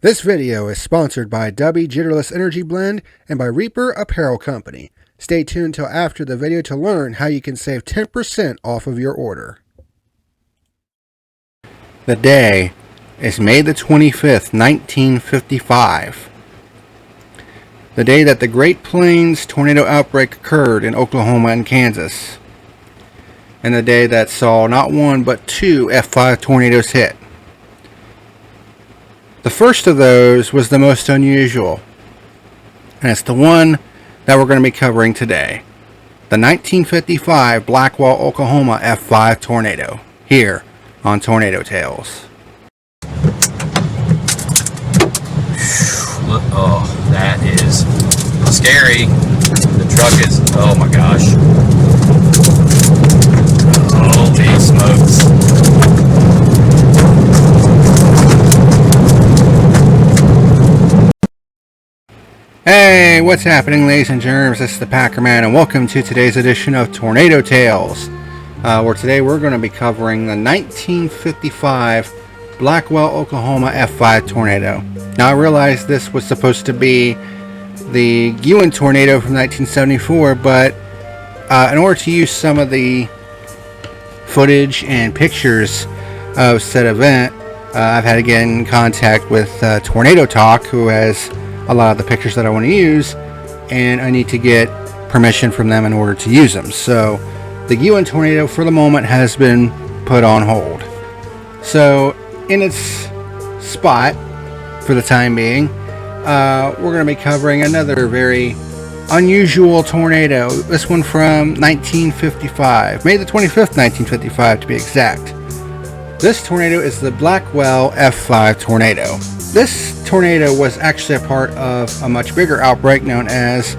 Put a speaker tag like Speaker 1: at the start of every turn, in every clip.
Speaker 1: This video is sponsored by Dubby Jitterless Energy Blend and by Reaper Apparel Company. Stay tuned till after the video to learn how you can save 10% off of your order. The day is May the 25th, 1955. The day that the Great Plains tornado outbreak occurred in Oklahoma and Kansas. And the day that saw not one but two F5 tornadoes hit. The first of those was the most unusual, and it's the one that we're going to be covering today. The 1955 Blackwell, Oklahoma F5 tornado, here on Tornado Tales.
Speaker 2: Oh, that is scary. The truck is, oh my gosh. Holy smokes.
Speaker 1: Hey, what's happening, ladies and germs? This is the PackerMan, and welcome to today's edition of Tornado Tales. Where today we're going to be covering the 1955 Blackwell, Oklahoma F5 tornado. Now, I realize this was supposed to be the Ewan tornado from 1974, but in order to use some of the footage and pictures of said event, I've had to get in contact with Tornado Talk, who has a lot of the pictures that I want to use, and I need to get permission from them in order to use them. So the Ewan tornado for the moment has been put on hold. So in its spot for the time being, we're going to be covering another very unusual tornado. This one from 1955, May the 25th, 1955 to be exact. This tornado is the Blackwell F5 tornado. This tornado was actually a part of a much bigger outbreak known as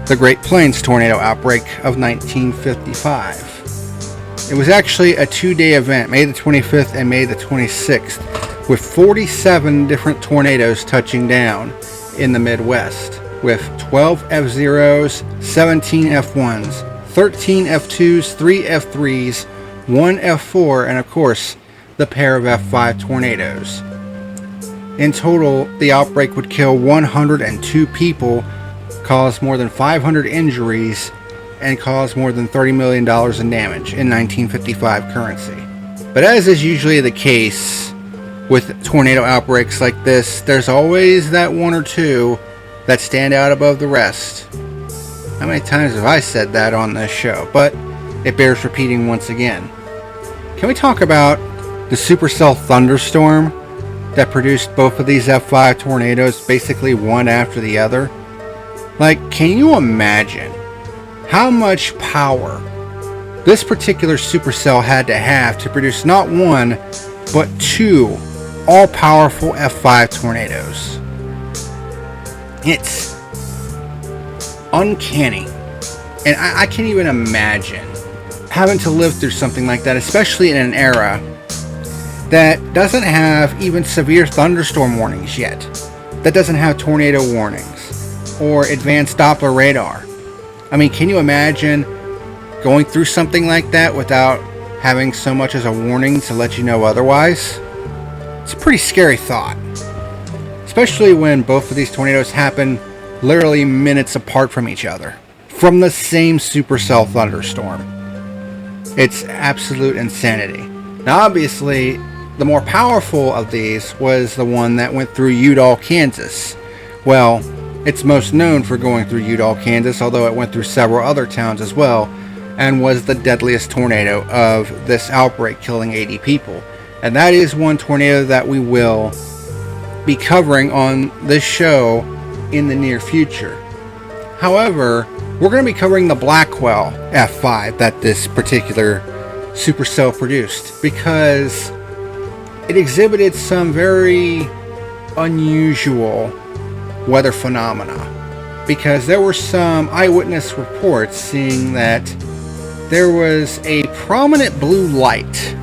Speaker 1: the Great Plains tornado outbreak of 1955. It was actually a two-day event, May the 25th and May the 26th, with 47 different tornadoes touching down in the Midwest, with 12 F-Zeros, 17 F-1s, 13 F-2s, 3 F-3s, 1 F-4, and of course, the pair of F-5 tornadoes. In total, the outbreak would kill 102 people, cause more than 500 injuries, and cause more than $30 million in damage in 1955 currency. But as is usually the case with tornado outbreaks like this, there's always that one or two that stand out above the rest. How many times have I said that on this show? But it bears repeating once again. Can we talk about the Supercell thunderstorm that produced both of these F5 tornadoes basically one after the other? Like, can you imagine how much power this particular supercell had to have to produce not one, but two all-powerful F5 tornadoes? It's uncanny. And I can't even imagine having to live through something like that, especially in an era that doesn't have even severe thunderstorm warnings yet, that doesn't have tornado warnings or advanced Doppler radar. I mean, can you imagine going through something like that without having so much as a warning to let you know otherwise? It's a pretty scary thought, especially when both of these tornadoes happen literally minutes apart from each other, from the same supercell thunderstorm. It's absolute insanity. Now, obviously, the more powerful of these was the one that went through Udall, Kansas. Well, it's most known for going through Udall, Kansas, although it went through several other towns as well, and was the deadliest tornado of this outbreak, killing 80 people. And that is one tornado that we will be covering on this show in the near future. However, we're going to be covering the Blackwell F5 that this particular supercell produced, because it exhibited some very unusual weather phenomena, because there were some eyewitness reports seeing that there was a prominent blue light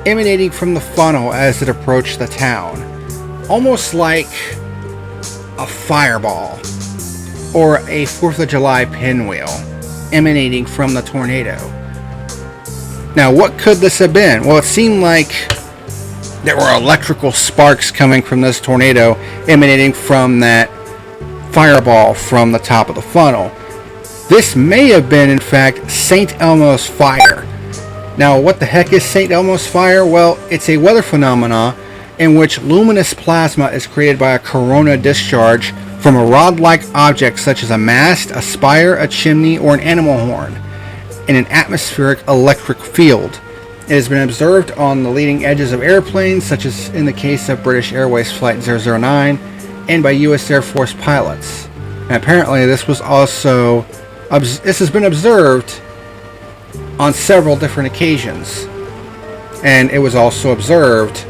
Speaker 1: emanating from the funnel as it approached the town, almost like a fireball or a 4th of July pinwheel emanating from the tornado. Now, what could this have been? Well, it seemed like there were electrical sparks coming from this tornado emanating from that fireball from the top of the funnel. This may have been, in fact, St. Elmo's fire. Now, what the heck is St. Elmo's fire? Well, it's a weather phenomena in which luminous plasma is created by a corona discharge from a rod-like object such as a mast, a spire, a chimney, or an animal horn in an atmospheric electric field. It has been observed on the leading edges of airplanes, such as in the case of British Airways Flight 009, and by U.S. Air Force pilots. And apparently this has been observed on several different occasions. And it was also observed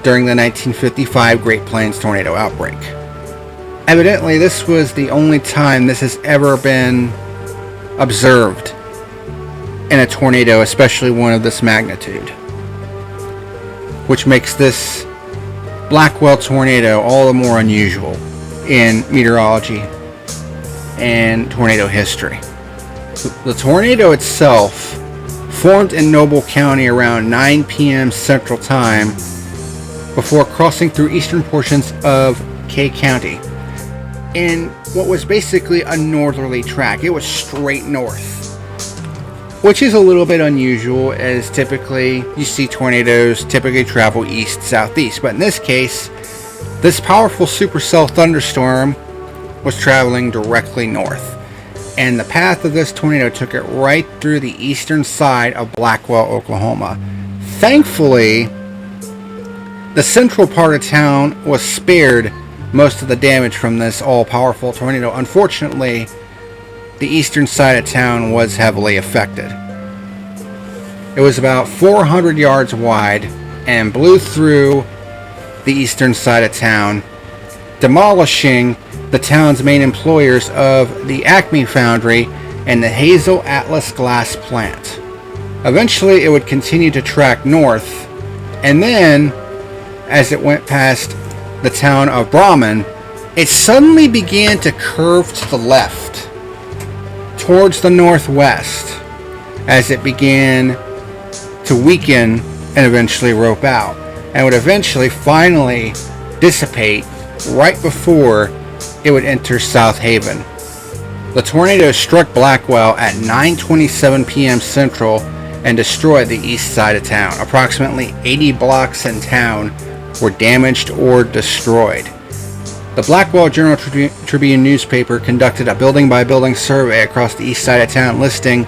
Speaker 1: during the 1955 Great Plains tornado outbreak. Evidently, this was the only time this has ever been observed in a tornado, especially one of this magnitude, which makes this Blackwell tornado all the more unusual in meteorology and tornado history. The tornado itself formed in Noble County around 9 p.m. Central Time before crossing through eastern portions of Kay County in what was basically a northerly track. It was straight north, which is a little bit unusual, as typically you see tornadoes typically travel east, southeast. But in this case, this powerful supercell thunderstorm was traveling directly north. And the path of this tornado took it right through the eastern side of Blackwell, Oklahoma. Thankfully, the central part of town was spared most of the damage from this all-powerful tornado. Unfortunately, the eastern side of town was heavily affected. It was about 400 yards wide and blew through the eastern side of town, demolishing the town's main employers of the Acme Foundry and the Hazel Atlas Glass plant. Eventually, it would continue to track north, and then, as it went past the town of Brahman, it suddenly began to curve to the left, towards the northwest, as it began to weaken and eventually rope out, and would eventually finally dissipate right before it would enter South Haven. The tornado struck Blackwell at 9:27 p.m. Central and destroyed the east side of town. Approximately 80 blocks in town were damaged or destroyed. The Blackwell Journal-Tribune newspaper conducted a building-by-building survey across the east side of town, listing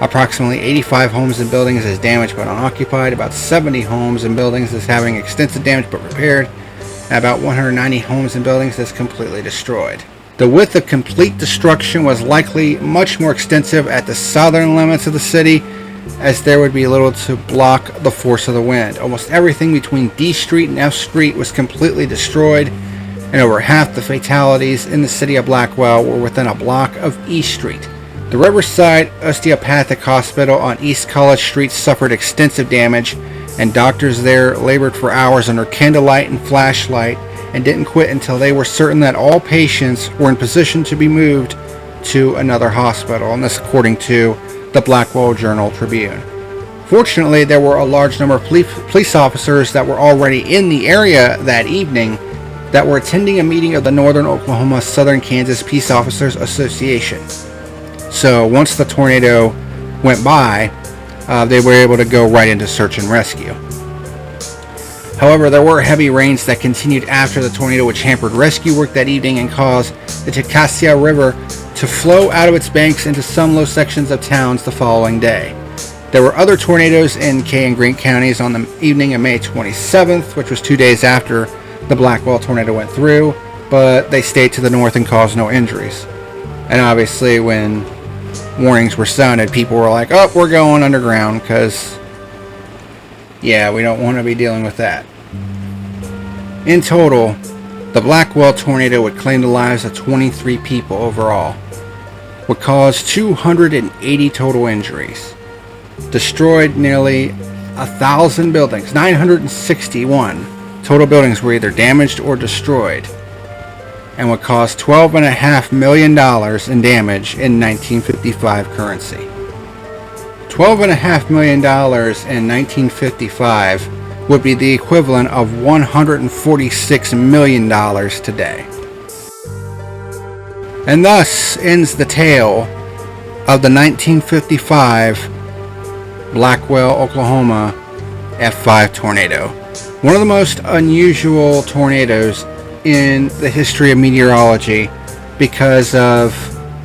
Speaker 1: approximately 85 homes and buildings as damaged but unoccupied, about 70 homes and buildings as having extensive damage but repaired, and about 190 homes and buildings as completely destroyed. The width of complete destruction was likely much more extensive at the southern limits of the city, as there would be little to block the force of the wind. Almost everything between D Street and F Street was completely destroyed, and over half the fatalities in the city of Blackwell were within a block of E Street. The Riverside Osteopathic Hospital on East College Street suffered extensive damage, and doctors there labored for hours under candlelight and flashlight and didn't quit until they were certain that all patients were in position to be moved to another hospital, and this according to the Blackwell Journal-Tribune. Fortunately, there were a large number of police officers that were already in the area that evening that were attending a meeting of the Northern Oklahoma Southern Kansas Peace Officers Association. So once the tornado went by, they were able to go right into search and rescue. However, there were heavy rains that continued after the tornado, which hampered rescue work that evening and caused the Tecassia River to flow out of its banks into some low sections of towns the following day. There were other tornadoes in Kay and Green counties on the evening of May 27th, which was 2 days after the Blackwell tornado went through, but they stayed to the north and caused no injuries. And obviously, when warnings were sounded, people were like, oh, we're going underground, because, yeah, we don't want to be dealing with that. In total, the Blackwell tornado would claim the lives of 23 people overall, would cause 280 total injuries, destroyed nearly 1,000 buildings. 961 total buildings were either damaged or destroyed, and would cause $12.5 million in damage in 1955 currency. $12.5 million in 1955 would be the equivalent of $146 million today. And thus ends the tale of the 1955 Blackwell, Oklahoma F5 tornado. One of the most unusual tornadoes in the history of meteorology because of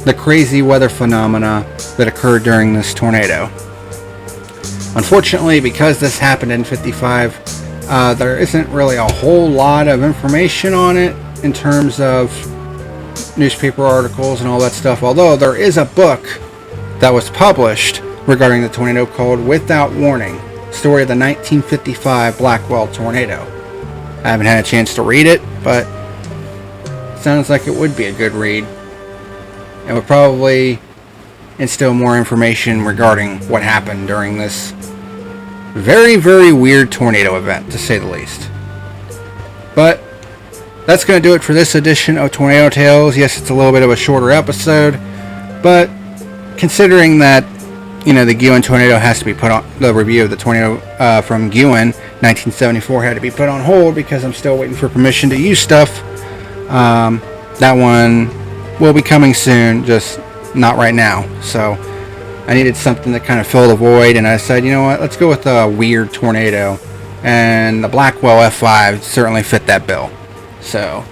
Speaker 1: the crazy weather phenomena that occurred during this tornado. Unfortunately, because this happened in 55, there isn't really a whole lot of information on it in terms of newspaper articles and all that stuff, although there is a book that was published regarding the tornado called Without Warning, Story of the 1955 Blackwell Tornado. I haven't had a chance to read it, but it sounds like it would be a good read. It would probably instill more information regarding what happened during this very, very weird tornado event, to say the least. But that's going to do it for this edition of Tornado Tales. Yes, it's a little bit of a shorter episode, but considering that, you know, the Guin tornado has to be put on, the review of the tornado from Guin 1974 had to be put on hold because I'm still waiting for permission to use stuff. That one will be coming soon, just not right now. So I needed something to kind of fill the void, and I said, you know what, let's go with a weird tornado, and the Blackwell F5 certainly fit that bill. So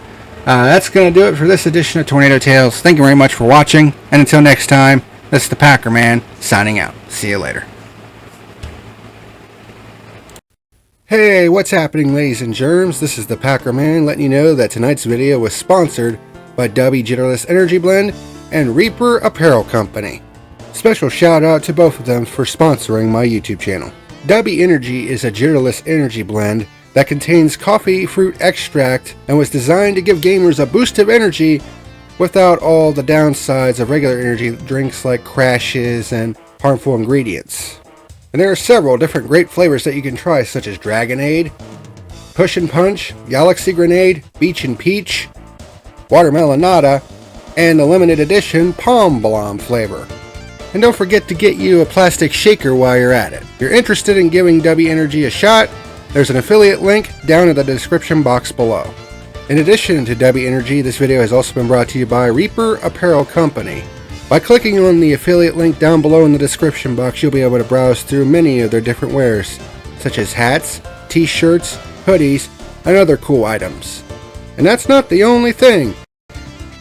Speaker 1: that's going to do it for this edition of Tornado Tales. Thank you very much for watching, and until next time, this is the PackerMan signing out. See you later. Hey, what's happening, ladies and germs? This is the PackerMan letting you know that tonight's video was sponsored by Dubby Jitterless Energy Blend and Reaper Apparel Company. Special shout out to both of them for sponsoring my YouTube channel. Dubby Energy is a jitterless energy blend that contains coffee fruit extract and was designed to give gamers a boost of energy without all the downsides of regular energy drinks like crashes and harmful ingredients. And there are several different great flavors that you can try, such as Dragonade, Push and Punch, Galaxy Grenade, Beach and Peach, Watermelonada, and the limited edition Palm Blom flavor. And don't forget to get you a plastic shaker while you're at it. If you're interested in giving Dubby Energy a shot, there's an affiliate link down in the description box below. In addition to Dubby Energy, this video has also been brought to you by Reaper Apparel Company. By clicking on the affiliate link down below in the description box, you'll be able to browse through many of their different wares, such as hats, t-shirts, hoodies, and other cool items. And that's not the only thing.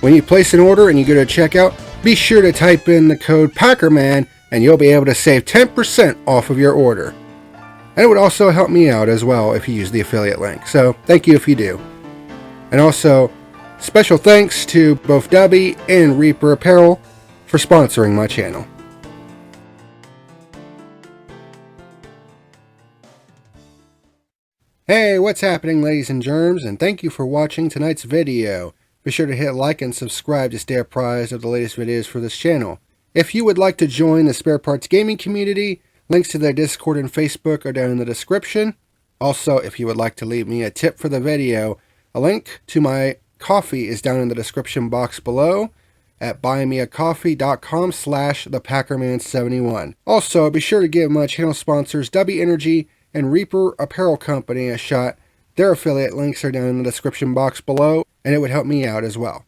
Speaker 1: When you place an order and you go to checkout, be sure to type in the code PackerMan and you'll be able to save 10% off of your order. And it would also help me out as well if you use the affiliate link, so thank you if you do. And also, special thanks to both Dubby and Reaper Apparel for sponsoring my channel. Hey, what's happening, ladies and germs, and thank you for watching tonight's video. Be sure to hit like and subscribe to stay apprised of the latest videos for this channel. If you would like to join the Spare Parts Gaming community, links to their Discord and Facebook are down in the description. Also, if you would like to leave me a tip for the video, a link to my coffee is down in the description box below at buymeacoffee.com/thepackerman71. Also, be sure to give my channel sponsors Dubby Energy and Reaper Apparel Company a shot. Their affiliate links are down in the description box below, and it would help me out as well.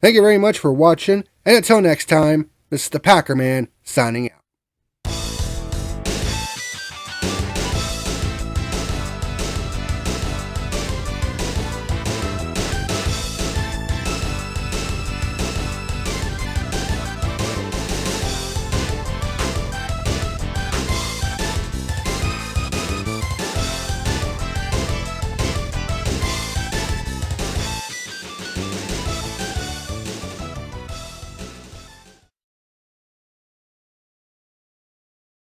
Speaker 1: Thank you very much for watching, and until next time, this is the PackerMan signing out.